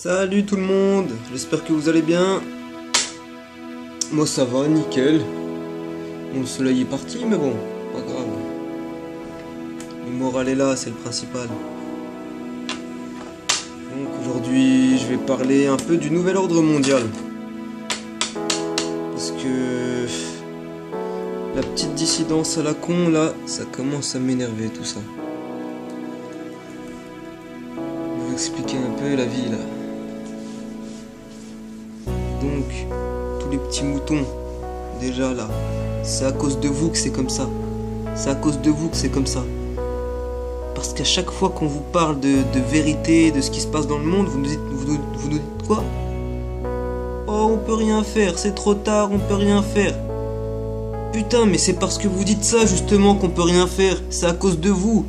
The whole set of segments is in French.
Salut tout le monde, j'espère que vous allez bien. Moi ça va, nickel. Bon, le soleil est parti, mais bon, pas grave. Le moral est là, c'est le principal. Donc aujourd'hui, je vais parler un peu du nouvel ordre mondial. Parce que la petite dissidence à la con, là, ça commence à m'énerver tout ça. Je vais vous expliquer un peu la vie, là. Donc, tous les petits moutons, déjà là, c'est à cause de vous que c'est comme ça. C'est à cause de vous que c'est comme ça. Parce qu'à chaque fois qu'on vous parle de vérité, de ce qui se passe dans le monde, vous nous dites quoi? Oh, on peut rien faire, c'est trop tard, on peut rien faire. Putain, mais c'est parce que vous dites ça justement qu'on peut rien faire. C'est à cause de vous,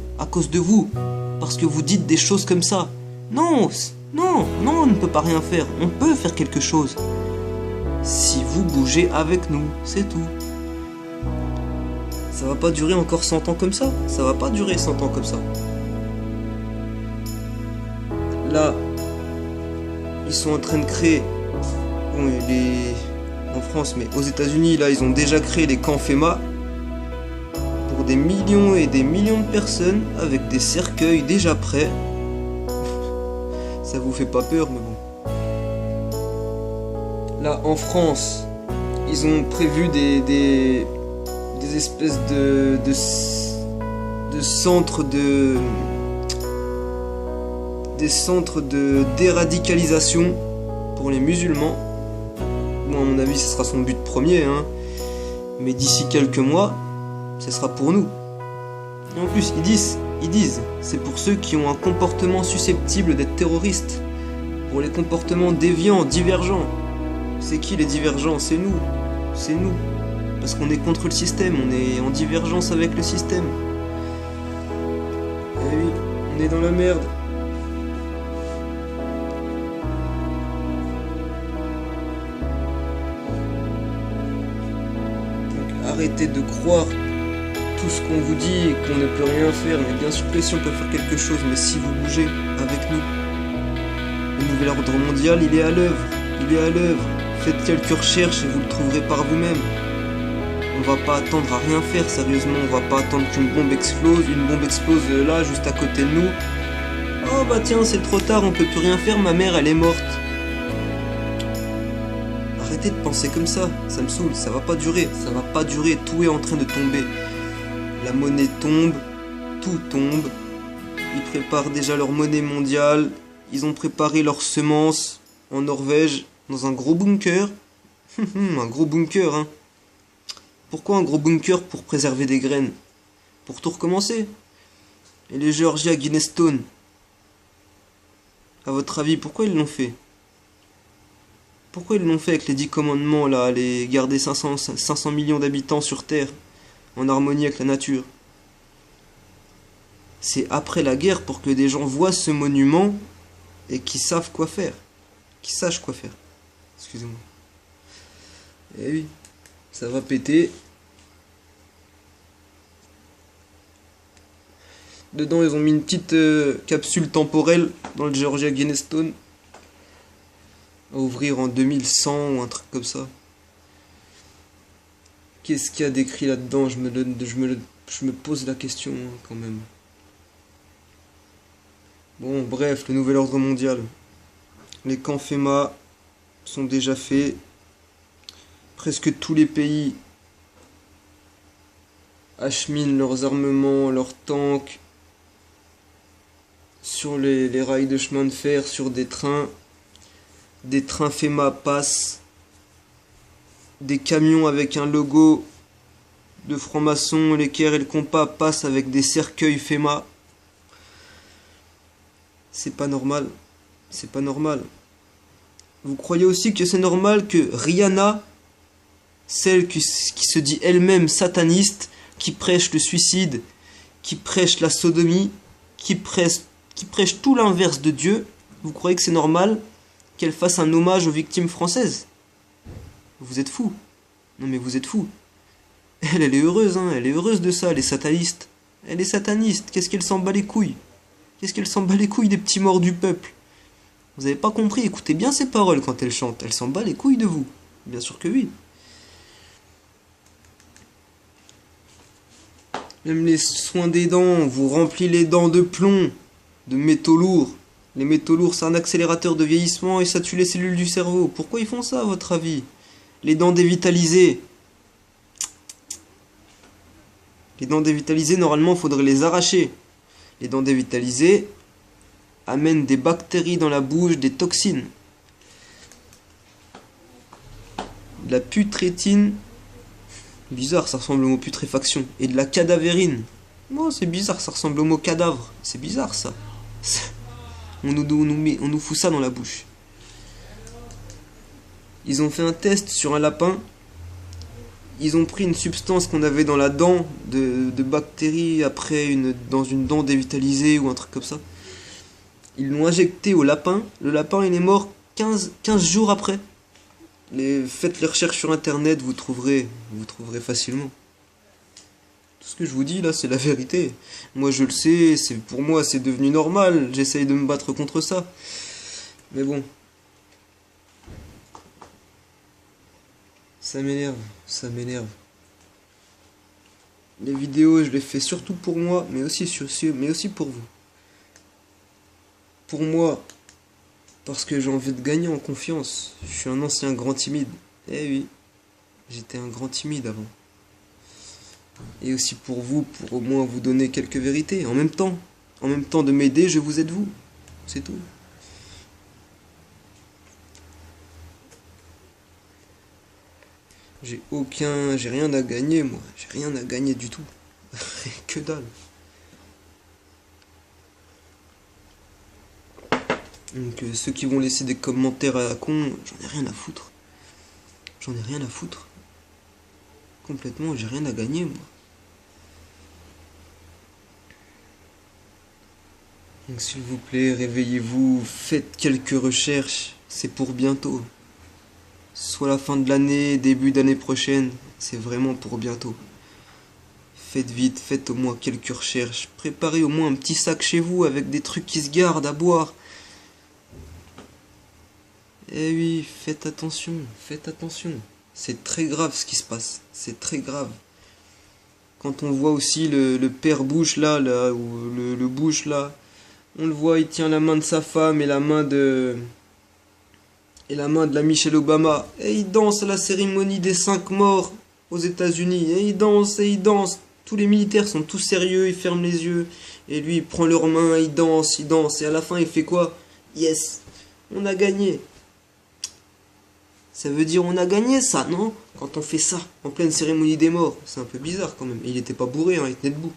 parce que vous dites des choses comme ça. Non, on ne peut pas rien faire, on peut faire quelque chose. Si vous bougez avec nous, c'est tout. Ça va pas durer encore 100 ans comme ça. Ça va pas durer 100 ans comme ça. Là, ils sont en train de créer, bon, en France, mais aux États-Unis, là, ils ont déjà créé les camps FEMA pour des millions et des millions de personnes avec des cercueils déjà prêts. Ça vous fait pas peur, mais bon. Là, en France, ils ont prévu des espèces de centres de déradicalisation pour les musulmans. Bon, à mon avis, ce sera son but premier, hein. Mais d'ici quelques mois, ce sera pour nous. Et en plus, ils disent, c'est pour ceux qui ont un comportement susceptible d'être terroristes. Pour les comportements déviants, divergents. C'est qui les divergents? C'est nous. C'est nous. Parce qu'on est contre le système, on est en divergence avec le système. Eh oui, on est dans la merde. Donc arrêtez de croire tout ce qu'on vous dit et qu'on ne peut rien faire. Mais bien sûr que si on peut faire quelque chose, mais si vous bougez avec nous. Le nouvel ordre mondial, il est à l'œuvre. Il est à l'œuvre. Faites quelques recherches et vous le trouverez par vous-même. On va pas attendre à rien faire, sérieusement. On va pas attendre qu'une bombe explose. Une bombe explose là, juste à côté de nous. Oh bah tiens, c'est trop tard, on peut plus rien faire, ma mère elle est morte. Arrêtez de penser comme ça me saoule, ça va pas durer. Ça va pas durer, tout est en train de tomber. La monnaie tombe, tout tombe. Ils préparent déjà leur monnaie mondiale. Ils ont préparé leurs semences en Norvège, dans un gros bunker. Un gros bunker, hein. Pourquoi un gros bunker? Pour préserver des graines. Pour tout recommencer. Et les Géorgiens à Guinness-Stone, à votre avis, pourquoi ils l'ont fait? Pourquoi ils l'ont fait avec les 10 commandements, là, aller garder 500 millions d'habitants sur Terre, en harmonie avec la nature? C'est après la guerre pour que des gens voient ce monument et qu'ils savent quoi faire. Qu'ils sachent quoi faire. Excusez-moi. Eh oui, ça va péter. Dedans, ils ont mis une petite capsule temporelle dans le Georgia Guinness-Stone à ouvrir en 2100 ou un truc comme ça. Qu'est-ce qu'il y a d'écrit là-dedans? Je me pose la question, hein, quand même. Bon, bref, le nouvel ordre mondial. Les camps FEMA sont déjà faits. Presque tous les pays acheminent leurs armements, leurs tanks sur les rails de chemin de fer, sur des trains. Des trains FEMA passent. Des camions avec un logo de francs-maçons, l'équerre et le compas passent avec des cercueils FEMA. C'est pas normal. C'est pas normal. Vous croyez aussi que c'est normal que Rihanna, celle qui se dit elle-même sataniste, qui prêche le suicide, qui prêche la sodomie, qui prêche tout l'inverse de Dieu, vous croyez que c'est normal qu'elle fasse un hommage aux victimes françaises? Vous êtes fous. Non mais vous êtes fous. Elle est heureuse, hein, elle est heureuse de ça, elle est sataniste. Elle est sataniste, qu'est-ce qu'elle s'en bat les couilles? Qu'est-ce qu'elle s'en bat les couilles des petits morts du peuple? Vous avez pas compris, écoutez bien ces paroles quand elle chante. Elle s'en bat les couilles de vous. Bien sûr que oui. Même les soins des dents, on vous remplit les dents de plomb, de métaux lourds. Les métaux lourds, c'est un accélérateur de vieillissement et ça tue les cellules du cerveau. Pourquoi ils font ça, à votre avis? Les dents dévitalisées. Les dents dévitalisées, normalement, il faudrait les arracher. Les dents dévitalisées amènent des bactéries dans la bouche, des toxines. De la putrétine. Bizarre, ça ressemble au mot putréfaction. Et de la cadavérine. Oh, c'est bizarre, ça ressemble au mot cadavre. C'est bizarre, ça. On nous fout ça dans la bouche. Ils ont fait un test sur un lapin. Ils ont pris une substance qu'on avait dans la dent de bactéries dans une dent dévitalisée ou un truc comme ça. Ils l'ont injecté au lapin. Le lapin, il est mort 15 jours après. Faites les recherches sur internet, vous trouverez facilement. Tout ce que je vous dis là, c'est la vérité. Moi je le sais, pour moi c'est devenu normal, j'essaye de me battre contre ça. Mais bon. Ça m'énerve, ça m'énerve. Les vidéos, je les fais surtout pour moi, mais aussi pour vous. Pour moi, parce que j'ai envie de gagner en confiance. Je suis un ancien grand timide. Eh oui, j'étais un grand timide avant. Et aussi pour vous, pour au moins vous donner quelques vérités. En même temps de m'aider, je vous aide vous. C'est tout. J'ai rien à gagner, moi. J'ai rien à gagner du tout. Que dalle. Donc ceux qui vont laisser des commentaires à la con, j'en ai rien à foutre. J'en ai rien à foutre. Complètement, j'ai rien à gagner, moi. Donc s'il vous plaît, réveillez-vous, faites quelques recherches, c'est pour bientôt. Soit la fin de l'année, début d'année prochaine, c'est vraiment pour bientôt. Faites vite, faites au moins quelques recherches. Préparez au moins un petit sac chez vous avec des trucs qui se gardent à boire. Eh oui, faites attention, faites attention. C'est très grave ce qui se passe, c'est très grave. Quand on voit aussi le père Bush là, ou le Bush là, on le voit, il tient la main de sa femme et la main de la Michelle Obama. Et il danse à la cérémonie des 5 morts aux États-Unis. Et il danse, et il danse. Tous les militaires sont tous sérieux, ils ferment les yeux. Et lui, il prend leurs mains, il danse, il danse. Et à la fin, il fait quoi? Yes, on a gagné. Ça veut dire on a gagné ça, non? Quand on fait ça, en pleine cérémonie des morts. C'est un peu bizarre quand même. Et il était pas bourré, hein, il tenait debout.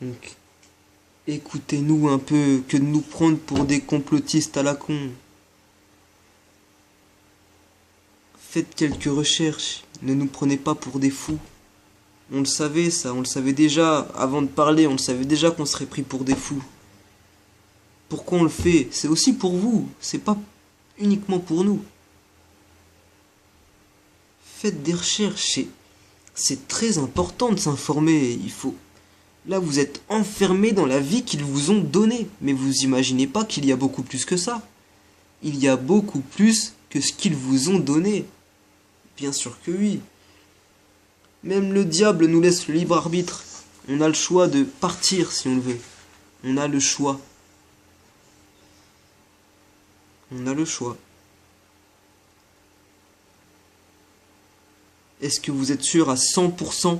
Donc, écoutez-nous un peu, que de nous prendre pour des complotistes à la con. Faites quelques recherches, ne nous prenez pas pour des fous. On le savait ça, on le savait déjà, avant de parler, on le savait déjà qu'on serait pris pour des fous. Pourquoi on le fait? C'est aussi pour vous, c'est pas uniquement pour nous. Faites des recherches, c'est très important de s'informer, il faut... Là, vous êtes enfermés dans la vie qu'ils vous ont donnée. Mais vous imaginez pas qu'il y a beaucoup plus que ça. Il y a beaucoup plus que ce qu'ils vous ont donné. Bien sûr que oui. Même le diable nous laisse le libre arbitre. On a le choix de partir si on le veut. On a le choix. On a le choix. Est-ce que vous êtes sûr à 100%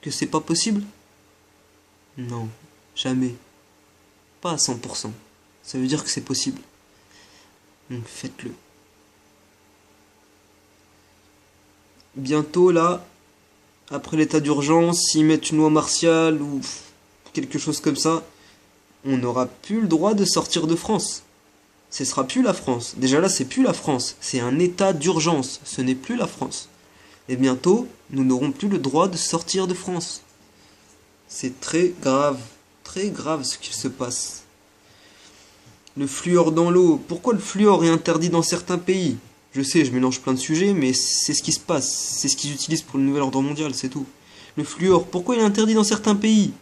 que c'est pas possible ? Non, jamais. Pas à 100%. Ça veut dire que c'est possible. Donc faites-le. Bientôt là, après l'état d'urgence, s'ils mettent une loi martiale ou quelque chose comme ça, on n'aura plus le droit de sortir de France. Ce sera plus la France. Déjà là, c'est plus la France. C'est un état d'urgence. Ce n'est plus la France. Et bientôt, nous n'aurons plus le droit de sortir de France. C'est très grave ce qu'il se passe. Le fluor dans l'eau. Pourquoi le fluor est interdit dans certains pays? Je sais, je mélange plein de sujets, mais c'est ce qui se passe. C'est ce qu'ils utilisent pour le nouvel ordre mondial, c'est tout. Le fluor, pourquoi il est interdit dans certains pays?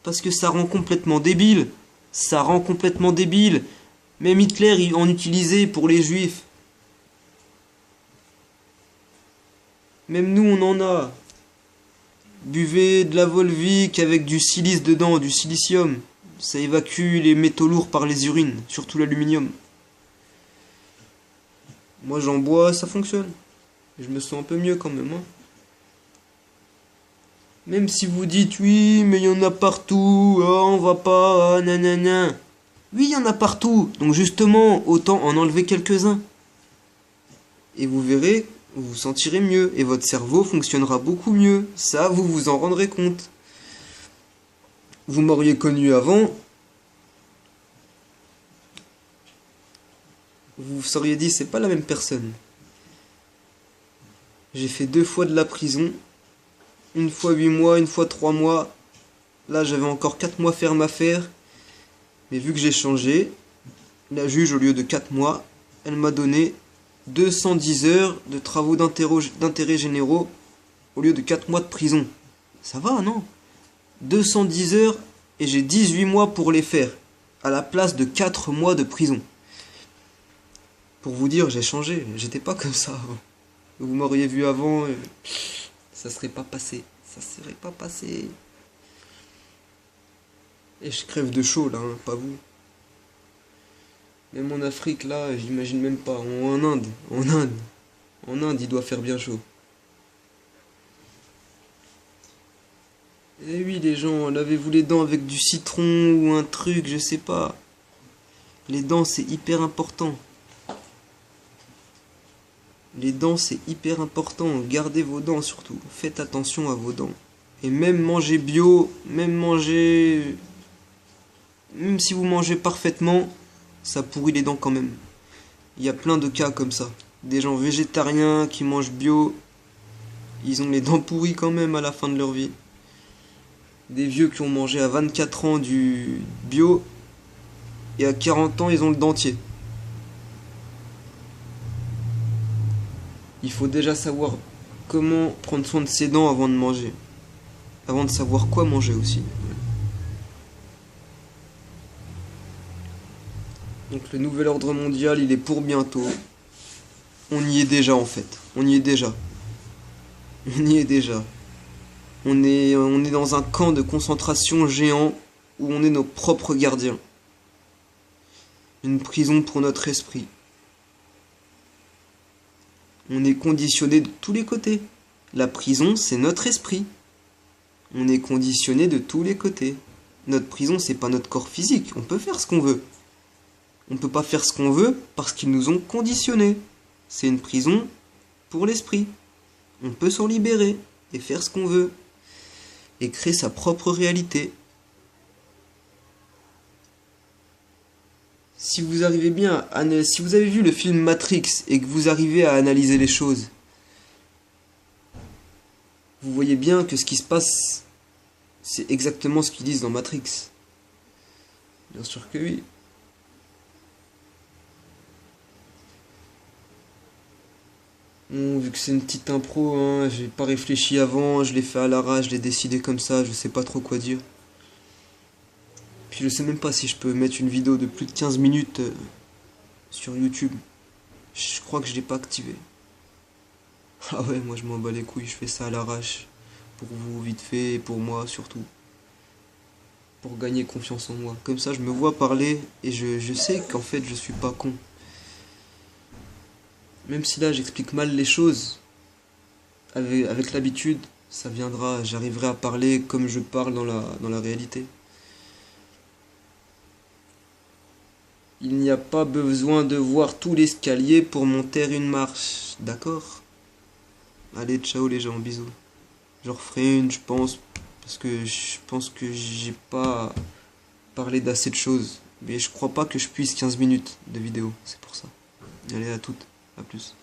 Parce que ça rend complètement débile. Ça rend complètement débile. Même Hitler il en utilisait pour les juifs. Même nous on en a. Buvez de la Volvic avec du silice dedans, du silicium. Ça évacue les métaux lourds par les urines, surtout l'aluminium. Moi j'en bois, ça fonctionne. Je me sens un peu mieux quand même. Hein. Même si vous dites oui, mais il y en a partout, oh, on va pas, nanana. Oui, il y en a partout. Donc justement, autant en enlever quelques-uns. Et vous verrez, vous vous sentirez mieux. Et votre cerveau fonctionnera beaucoup mieux. Ça, vous vous en rendrez compte. Vous m'auriez connu avant. Vous vous seriez dit, c'est pas la même personne. J'ai fait 2 fois de la prison. Une fois 8 mois, une fois 3 mois. Là, j'avais encore 4 mois ferme à faire. Mais vu que j'ai changé, la juge, au lieu de 4 mois, elle m'a donné 210 heures de travaux d'intérêt généraux au lieu de 4 mois de prison. Ça va, non? 210 heures et j'ai 18 mois pour les faire, à la place de 4 mois de prison. Pour vous dire, j'ai changé, j'étais pas comme ça avant. Vous m'auriez vu avant, ça serait pas passé. Ça serait pas passé. Et je crève de chaud là, hein, pas vous. Même en Afrique là, j'imagine même pas. En Inde, en Inde, il doit faire bien chaud. Eh oui les gens, lavez-vous les dents avec du citron ou un truc, je sais pas. Les dents c'est hyper important. Les dents c'est hyper important, gardez vos dents surtout. Faites attention à vos dents. Et même manger bio, même si vous mangez parfaitement, ça pourrit les dents quand même. Il y a plein de cas comme ça. Des gens végétariens qui mangent bio, ils ont les dents pourries quand même à la fin de leur vie. Des vieux qui ont mangé à 24 ans du bio, et à 40 ans ils ont le dentier. Il faut déjà savoir comment prendre soin de ses dents avant de manger. Avant de savoir quoi manger aussi. Donc le nouvel ordre mondial, il est pour bientôt. On y est déjà en fait. On y est déjà. On y est déjà. On est dans un camp de concentration géant où on est nos propres gardiens. Une prison pour notre esprit. On est conditionné de tous les côtés. La prison, c'est notre esprit. On est conditionné de tous les côtés. Notre prison, c'est pas notre corps physique. On peut faire ce qu'on veut. On ne peut pas faire ce qu'on veut parce qu'ils nous ont conditionnés. C'est une prison pour l'esprit. On peut s'en libérer et faire ce qu'on veut. Et créer sa propre réalité. Si vous arrivez bien, si vous avez vu le film Matrix et que vous arrivez à analyser les choses, vous voyez bien que ce qui se passe, c'est exactement ce qu'ils disent dans Matrix. Bien sûr que oui. Bon, vu que c'est une petite impro, hein, j'ai pas réfléchi avant, je l'ai fait à l'arrache, je l'ai décidé comme ça, je sais pas trop quoi dire. Puis je sais même pas si je peux mettre une vidéo de plus de 15 minutes sur YouTube. Je crois que je l'ai pas activé. Ah ouais, moi je m'en bats les couilles, je fais ça à l'arrache. Pour vous vite fait et pour moi surtout. Pour gagner confiance en moi. Comme ça je me vois parler et je sais qu'en fait je suis pas con. Même si là j'explique mal les choses, avec l'habitude, ça viendra, j'arriverai à parler comme je parle dans la réalité. Il n'y a pas besoin de voir tout l'escalier pour monter une marche, d'accord? Allez, ciao les gens, bisous. Je referai une, je pense, parce que je pense que j'ai pas parlé d'assez de choses. Mais je crois pas que je puisse 15 minutes de vidéo, c'est pour ça. Allez, à toutes, à plus.